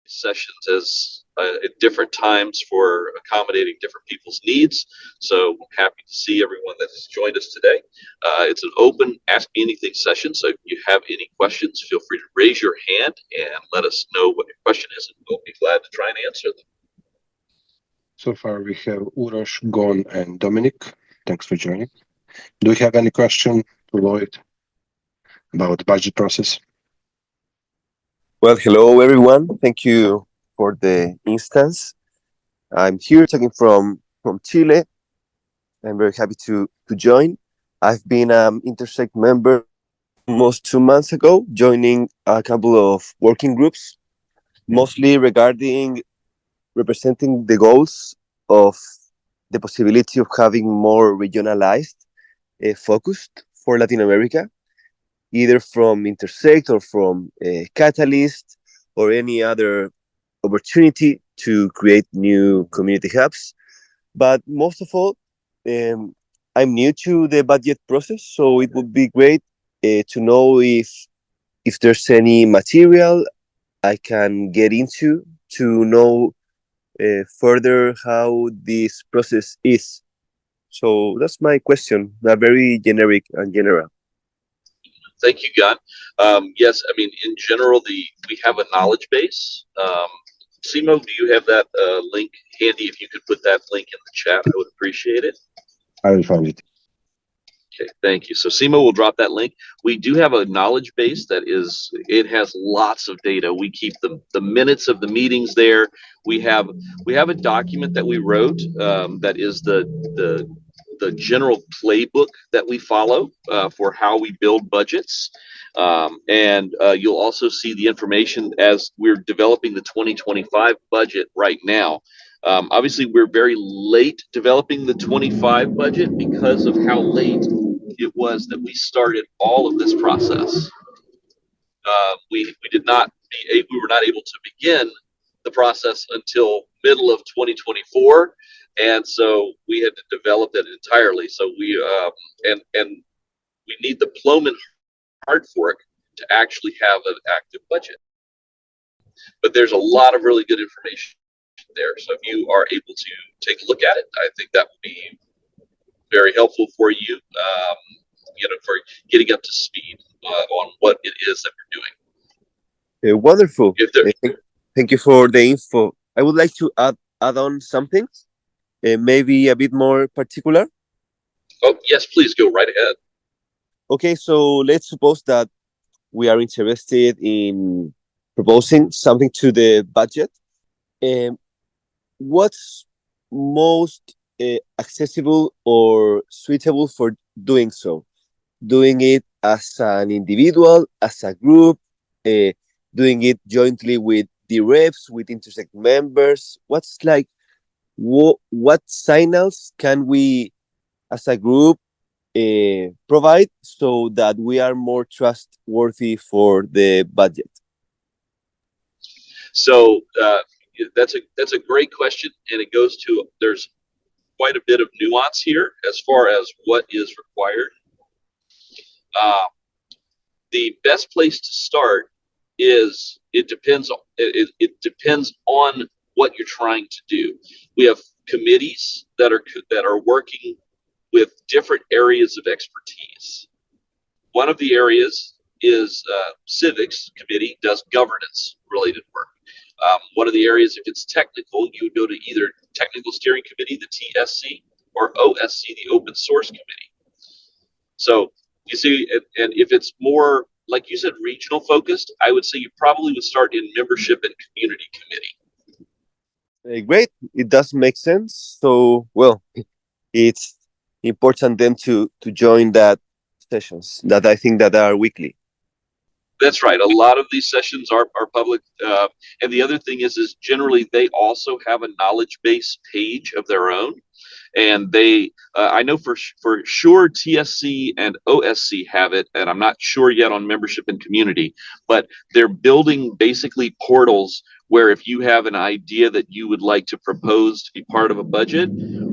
sessions as at different times for accommodating different people's needs. So happy to see everyone that has joined us today. It's an open Ask Me Anything session. So if you have any questions, feel free to raise your hand and let us know what your question is, and we'll be glad to try and answer them. So far, we have Urosh, Gon, and Dominic. Thanks for joining. Do you have any question to Lloyd about the budget process? Well, hello, everyone. Thank you for the instance. I'm here talking from Chile. I'm very happy to join. I've been an Intersect member almost 2 months ago, joining a couple of working groups, mostly regarding representing the goals of the possibility of having more regionalized focused for Latin America, either from Intersect or from Catalyst or any other opportunity to create new community hubs. But most of all, I'm new to the budget process, so it would be great to know if there's any material I can get into to know further how this process is. So that's my question, very generic and general. Thank you, Gon. Yes, I mean, in general, we have a knowledge base. Simo, do you have that link handy? If you could put that link in the chat, I would appreciate it. I will find it. Okay, thank you. So Simo will drop that link. We do have a knowledge base it has lots of data. We keep the minutes of the meetings there. We have a document that we wrote that is the general playbook that we follow for how we build budgets. And you'll also see the information as we're developing the 2025 budget right now. Obviously, we're very late developing the 25 budget because of how late it was that we started all of this process. We were not able to begin the process until middle of 2024, and so we had to develop it entirely. So we need the Plomin hard fork to actually have an active budget. But there's a lot of really good information there. So if you are able to take a look at it, I think that would be very helpful for you, for getting up to speed on what it is that we're doing. Wonderful. Thank you for the info. I would like to add on something, maybe a bit more particular. Oh, yes, please go right ahead. Okay, so let's suppose that we are interested in proposing something to the budget. What's most accessible or suitable for doing so? Doing it as an individual, as a group, doing it jointly with the reps, with Intersect members? What's what signals can we, as a group, provide so that we are more trustworthy for the budget? So that's a great question, and it goes to there's quite a bit of nuance here as far as what is required. The best place to start is it depends on what you're trying to do. We have committees that are working with different areas of expertise. One of the areas is civics committee does governance related work. One of the areas, if it's technical, you would go to either technical steering committee, the TSC, or OSC, the open source committee. So you see, and if it's more, like you said, regional focused, I would say you probably would start in membership and community committee. Great. It does make sense. So, well, it's important then to join that sessions that I think that are weekly. That's right. A lot of these sessions are public. And the other thing is generally they also have a knowledge base page of their own. And they, I know for sure TSC and OSC have it, and I'm not sure yet on membership and community, but they're building basically portals where if you have an idea that you would like to propose to be part of a budget,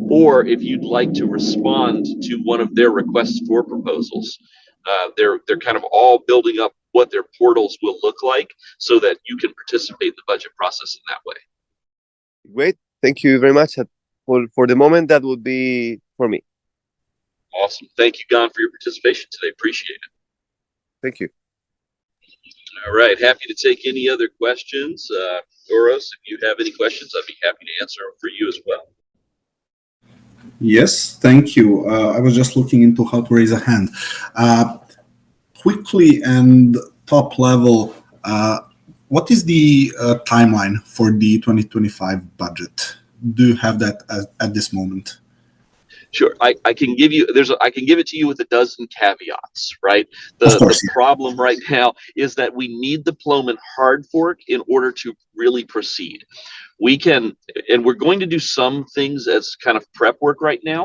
or if you'd like to respond to one of their requests for proposals, they're kind of all building up what their portals will look like so that you can participate in the budget process in that way. Great. Thank you very much. For the moment, that would be for me. Awesome. Thank you, Gon, for your participation today. Appreciate it. Thank you. All right. Happy to take any other questions. Doros, if you have any questions, I'd be happy to answer them for you as well. Yes, thank you. I was just looking into how to raise a hand. Quickly and top level, what is the timeline for the 2025 budget? Do you have that at this moment? Sure, I can give you I can give it to you with a dozen caveats, right? Of course, the problem right now is that we need the Plowman hard fork in order to really proceed. We can, and we're going to do some things as kind of prep work right now.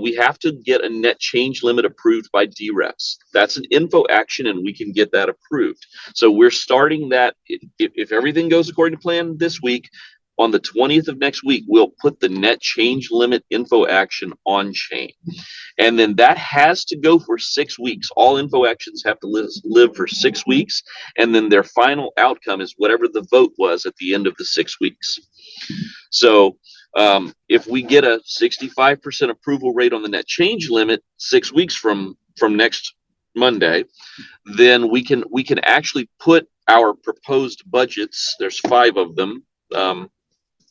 We have to get a net change limit approved by DREPs. That's an info action, and we can get that approved. So we're starting that. If everything goes according to plan this week, on the 20th of next week, we'll put the net change limit info action on chain. And then that has to go for 6 weeks. All info actions have to live for 6 weeks. And then their final outcome is whatever the vote was at the end of the 6 weeks. So if we get a 65% approval rate on the net change limit 6 weeks from next Monday, then we can actually put our proposed budgets, there's 5 of them,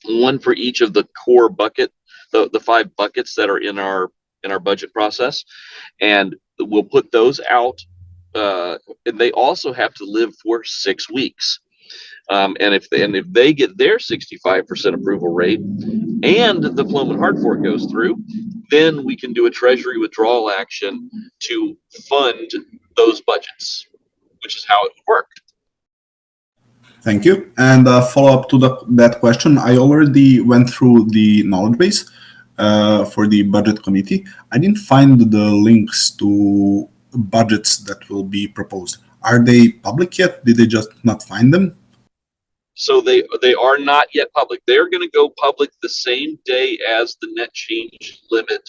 one for each of the core bucket, the 5 buckets that are in our budget process, and we'll put those out. And they also have to live for 6 weeks. And if they get their 65% approval rate, and the Plowman hard fork goes through, then we can do a treasury withdrawal action to fund those budgets, which is how it worked. Thank you. And follow up to that question, I already went through the knowledge base for the budget committee. I didn't find the links to budgets that will be proposed. Are they public yet? Did they just not find them? So they are not yet public. They're going to go public the same day as the net change limit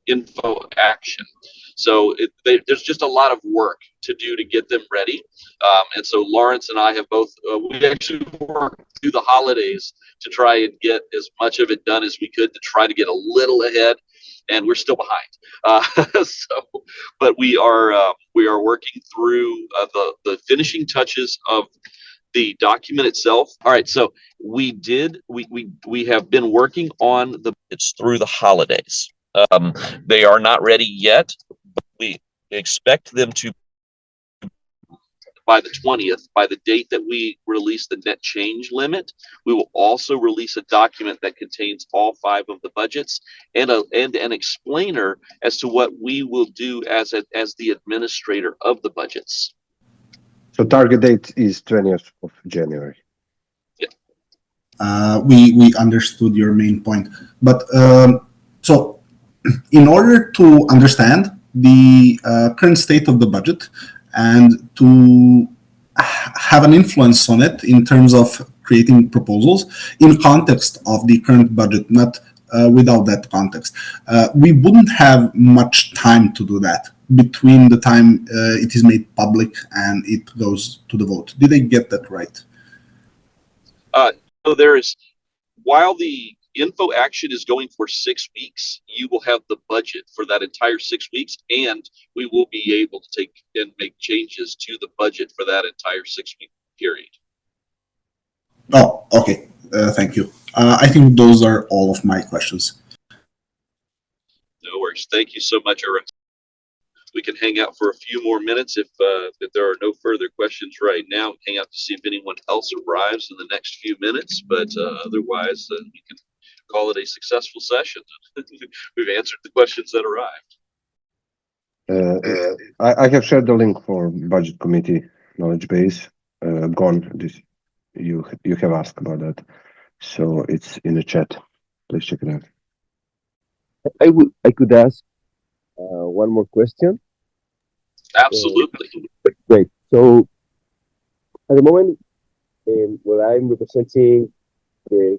info action. So there's just a lot of work to do to get them ready. And so Lawrence and I have both, we actually worked through the holidays to try and get as much of it done as we could to try to get a little ahead. And we're still behind. But we are working through the finishing touches of the document itself. All right, so we have been working on it's through the holidays. They are not ready yet, but we expect them to by the 20th, by the date that we release the net change limit. We will also release a document that contains all 5 of the budgets and an explainer as to what we will do as the administrator of the budgets. So target date is 20th of January. Yeah. We understood your main point, but so in order to understand the current state of the budget and to have an influence on it in terms of creating proposals in context of the current budget, not without that context, we wouldn't have much time to do that between the time it is made public and it goes to the vote. Did I get that right? So there is, while the info action is going for 6 weeks, you will have the budget for that entire 6 weeks, and we will be able to take and make changes to the budget for that entire 6-week period. Oh, okay. Thank you. I think those are all of my questions. No worries. Thank you so much, Eric. We can hang out for a few more minutes if there are no further questions right now. Hang out to see if anyone else arrives in the next few minutes, but otherwise we can call it a successful session. We've answered the questions that arrived. I have shared the link for budget committee knowledge base. You have asked about that, so it's in the chat. Please check it out. I could ask one more question. Absolutely. Great. So at the moment, where I'm representing the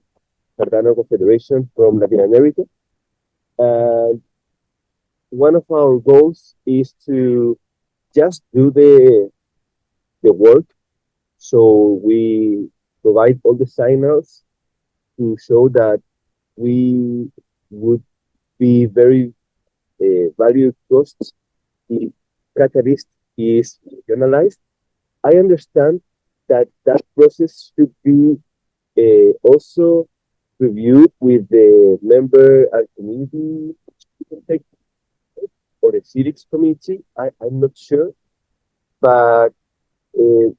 Cardano Confederation from Latin America, and one of our goals is to just do the the work. So we provide all the signals to show that we would be very value costs if catalyst is regionalized. I understand that that process should be also reviewed with the member and community or the civics committee. I'm not sure, but uh,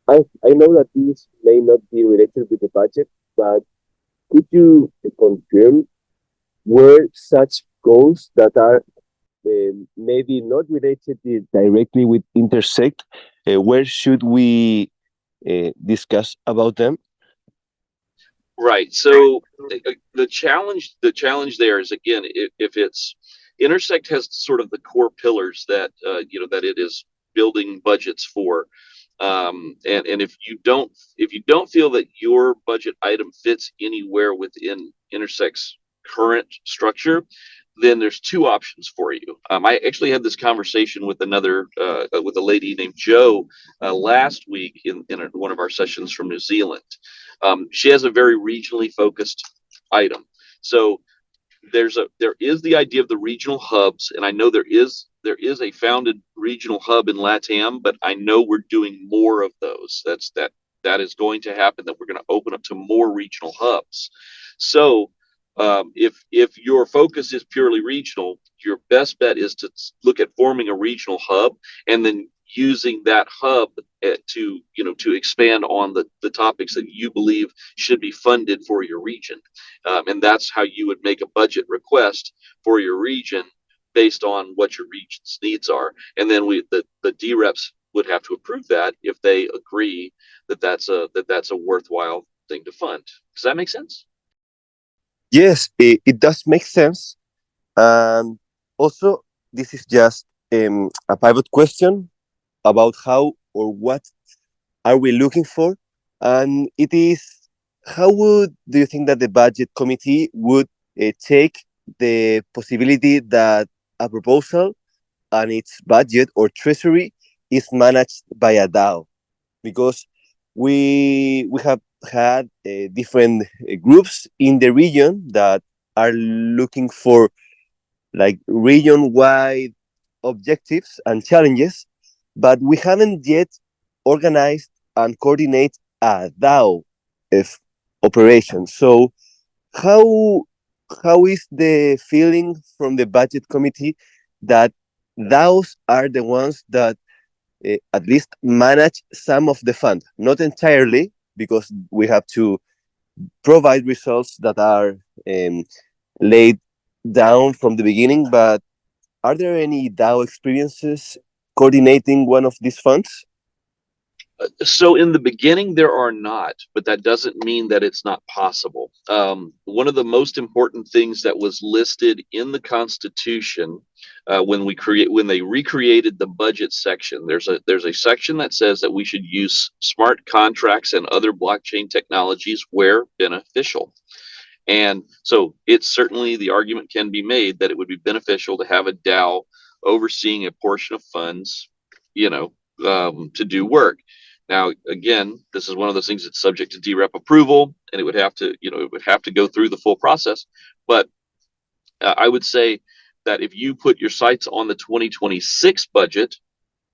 I know that this may not be related with the budget, but could you confirm where such goals that are maybe not related directly with Intersect, where should we discuss about them? Right. So the challenge there is, again, if it's Intersect has sort of the core pillars that that it is building budgets for, and if you don't feel that your budget item fits anywhere within Intersect's current structure, then there's two options for you. I actually had this conversation with with a lady named Joe last week in one of our sessions from New Zealand. She has a very regionally focused item. So there is the idea of the regional hubs, and I know there is a founded regional hub in LATAM, but I know we're doing more of those. That is going to happen. That we're going to open up to more regional hubs. So if your focus is purely regional, your best bet is to look at forming a regional hub and then using that hub to expand on the topics that you believe should be funded for your region, and that's how you would make a budget request for your region based on what your region's needs are, and then the DREPs would have to approve that if they agree that that's a worthwhile thing to fund. Does that make sense? Yes, it does make sense. And also, this is just a pivot question about how or what are we looking for, and it is how do you think that the budget committee would take the possibility that a proposal and its budget or treasury is managed by a DAO? Because we have had different groups in the region that are looking for like region-wide objectives and challenges, but we haven't yet organized and coordinate a DAO of operation. So how how is the feeling from the budget committee that DAOs are the ones that at least manage some of the fund, not entirely, because we have to provide results that are laid down from the beginning. But are there any DAO experiences coordinating one of these funds? So in the beginning, there are not, but that doesn't mean that it's not possible. One of the most important things that was listed in the Constitution when they recreated the budget section, there's a section that says that we should use smart contracts and other blockchain technologies where beneficial. And so it's certainly, the argument can be made that it would be beneficial to have a DAO overseeing a portion of funds, to do work. Now, again, this is one of those things that's subject to DREP approval, and it would have to go through the full process. But I would say that if you put your sights on the 2026 budget,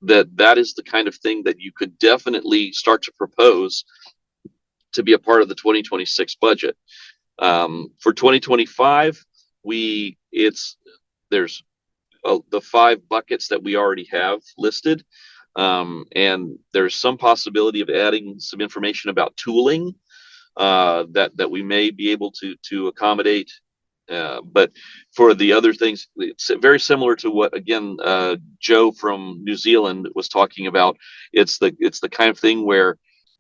that is the kind of thing that you could definitely start to propose to be a part of the 2026 budget. For 2025, there's the 5 buckets that we already have listed. And there's some possibility of adding some information about tooling that we may be able to accommodate. But for the other things, it's very similar to what, again, Joe from New Zealand was talking about. It's the kind of thing where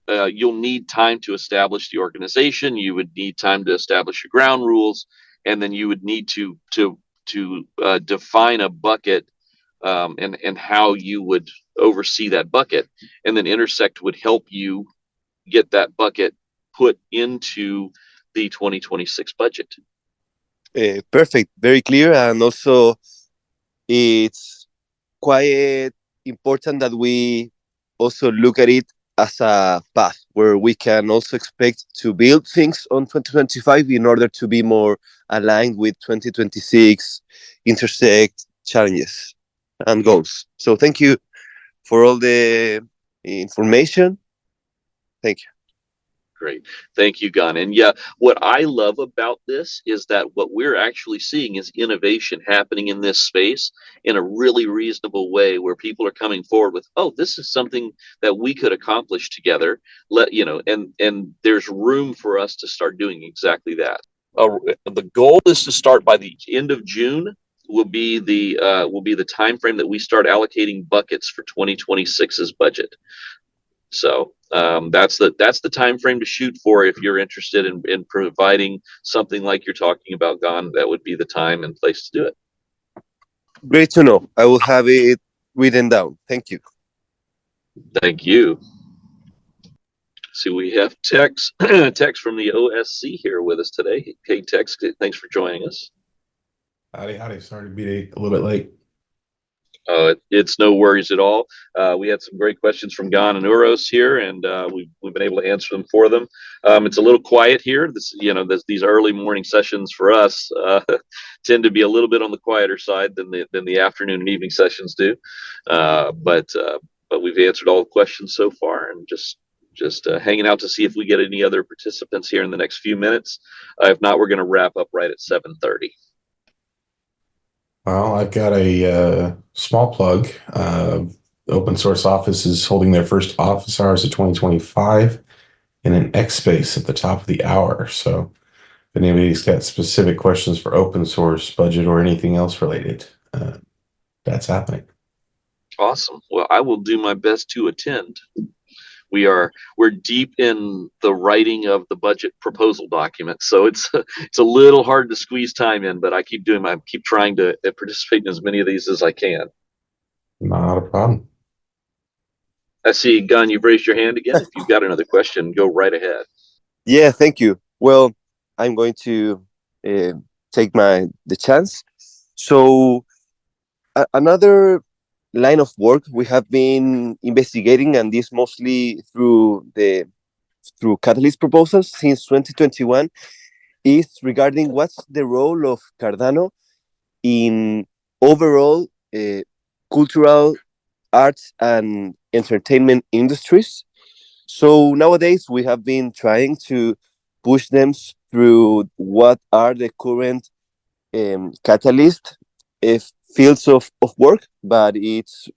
you'll need time to establish the organization. You would need time to establish your ground rules, and then you would need to define a bucket, and how you would oversee that bucket, and then Intersect would help you get that bucket put into the 2026 budget. Perfect, very clear, and also it's quite important that we also look at it as a path where we can also expect to build things on 2025 in order to be more aligned with 2026 Intersect challenges and goals. So thank you for all the information. Thank you. Great. Thank you, Gun. And yeah, what I love about this is that what we're actually seeing is innovation happening in this space in a really reasonable way where people are coming forward with, oh, this is something that we could accomplish together. And there's room for us to start doing exactly that. The goal is to start by the end of June will be the time frame that we start allocating buckets for 2026's budget. So that's the time frame to shoot for if you're interested in providing something like you're talking about, Gon. That would be the time and place to do it. Great to know. I will have it written down. Thank you. Thank you. So we have Tex Tex from the OSC here with us today. Hey, Tex, thanks for joining us. Howdy, howdy. Sorry to be a little bit late. It's no worries at all. We had some great questions from Gon and Uros here, and we've been able to answer them for them. It's a little quiet here. These early morning sessions for us tend to be a little bit on the quieter side than the afternoon and evening sessions do. But we've answered all the questions so far, and just hanging out to see if we get any other participants here in the next few minutes. If not, we're going to wrap up right at 7:30. Well, I've got a small plug. Open Source Office is holding their first office hours of 2025 in an X space at the top of the hour. So if anybody's got specific questions for open source budget or anything else related, that's happening. Awesome. Well, I will do my best to attend. We're deep in the writing of the budget proposal document, so it's a little hard to squeeze time in, but I keep trying to participate in as many of these as I can. Not a problem. I see, Gun, you've raised your hand again. If you've got another question, go right ahead. Yeah, thank you. Well, I'm going to take the chance. So another line of work we have been investigating, and this mostly through Catalyst proposals since 2021, is regarding what's the role of Cardano in overall cultural arts and entertainment industries. So nowadays we have been trying to push them through what are the current catalyst fields of work, but it's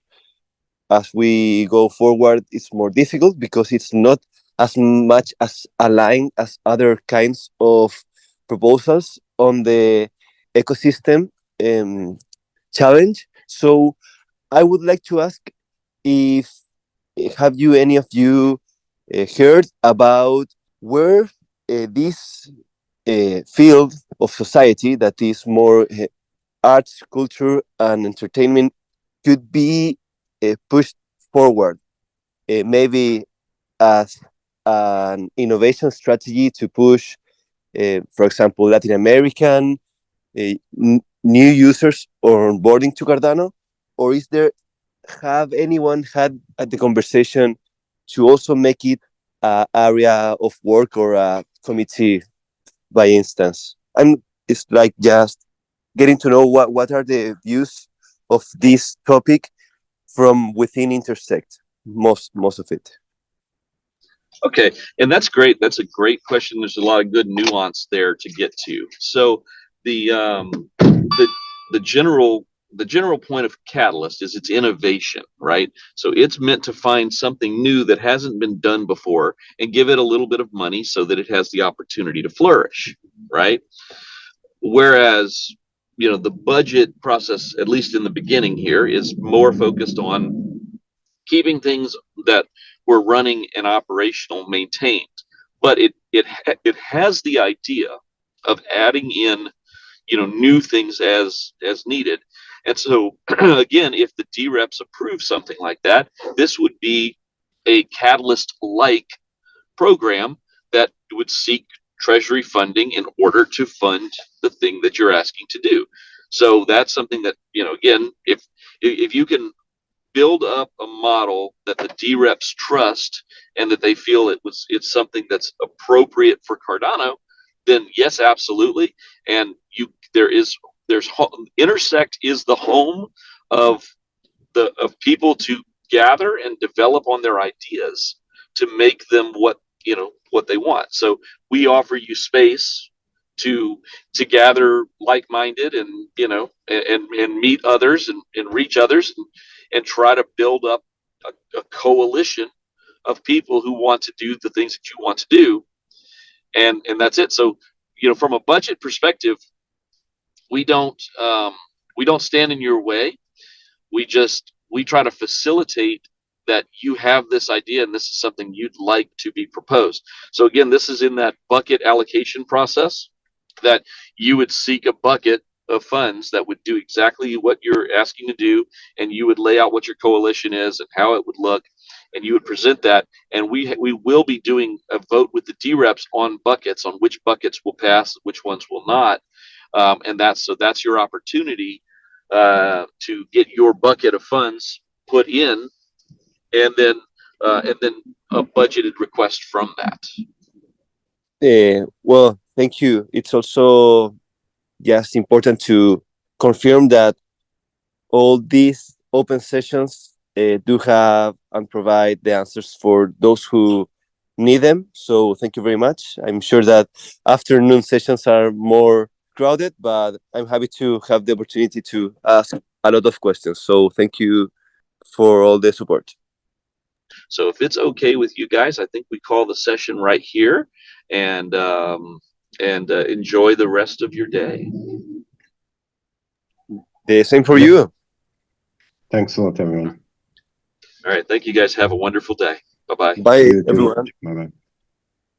as we go forward, it's more difficult because it's not as much as aligned as other kinds of proposals on the ecosystem challenge. So I would like to ask if have you any of you heard about where this field of society that is more arts, culture, and entertainment could be pushed forward, maybe as an innovation strategy to push, for example, Latin American new users onboarding to Cardano, or have anyone had at the conversation to also make it an area of work or a committee, by instance? And it's like just getting to know what are the views of this topic from within Intersect, most of it. Okay, and that's great. That's a great question. There's a lot of good nuance there to get to. So the general point of Catalyst is it's innovation, right? So it's meant to find something new that hasn't been done before and give it a little bit of money so that it has the opportunity to flourish, right? Whereas, the budget process, at least in the beginning here, is more focused on keeping things that were running and operational maintained. But it has the idea of adding in new things as needed. And so again, if the DREPs approve something like that, this would be a Catalyst like program that would seek treasury funding in order to fund the thing that you're asking to do. So that's something that, again, if you can build up a model that the D-reps trust and that they feel it's something that's appropriate for Cardano, then yes, absolutely. And Intersect is the home of people to gather and develop on their ideas to make them what they want. So we offer you space to gather like-minded and and meet others and reach others and try to build up a coalition of people who want to do the things that you want to do, and that's it. So from a budget perspective, we don't stand in your way. We try to facilitate that you have this idea and this is something you'd like to be proposed. So again, this is in that bucket allocation process that you would seek a bucket of funds that would do exactly what you're asking to do, and you would lay out what your coalition is and how it would look, and you would present that, and we will be doing a vote with the D-reps on buckets, on which buckets will pass, which ones will not, and that's your opportunity to get your bucket of funds put in, and then a budgeted request from that. Well, thank you. It's also just important to confirm that all these open sessions do have and provide the answers for those who need them. So thank you very much. I'm sure that afternoon sessions are more crowded, but I'm happy to have the opportunity to ask a lot of questions. So thank you for all the support. So if it's okay with you guys, I think we call the session right here, and enjoy the rest of your day. The same for you. Thanks a lot, everyone. All right. Thank you guys. Have a wonderful day. Bye-bye. Bye, You too. everyone. Bye-bye.